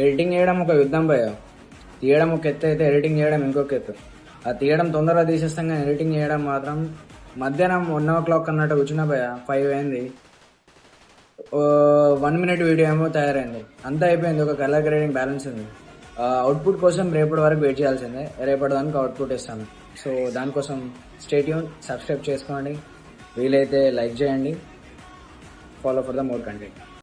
Editing చేయడం ఒక యుద్ధం భయ. తీయడం ఒక ఎత్తు అయితే ఎడిటింగ్ చేయడం ఇంకొక ఎత్తు. ఆ తీయడం తొందరగా తీసేస్తాం కానీ ఎడిటింగ్ చేయడం మాత్రం మధ్యాహ్నం 1 o'clock అన్నట్టు కూర్చున్నా భయ, 5 అయింది. 1 minute వీడియో ఏమో తయారైంది, అంతా అయిపోయింది. ఒక కలర్ గ్రేడింగ్ బ్యాలెన్స్ ఉంది. అవుట్పుట్ కోసం రేపటి వరకు వెయిట్ చేయాల్సిందే. రేపటి దానికి అవుట్పుట్ ఇస్తాను. సో దానికోసం స్టే ట్యూన్, సబ్స్క్రైబ్ చేసుకోండి, వీలైతే లైక్ చేయండి, follow for the more content.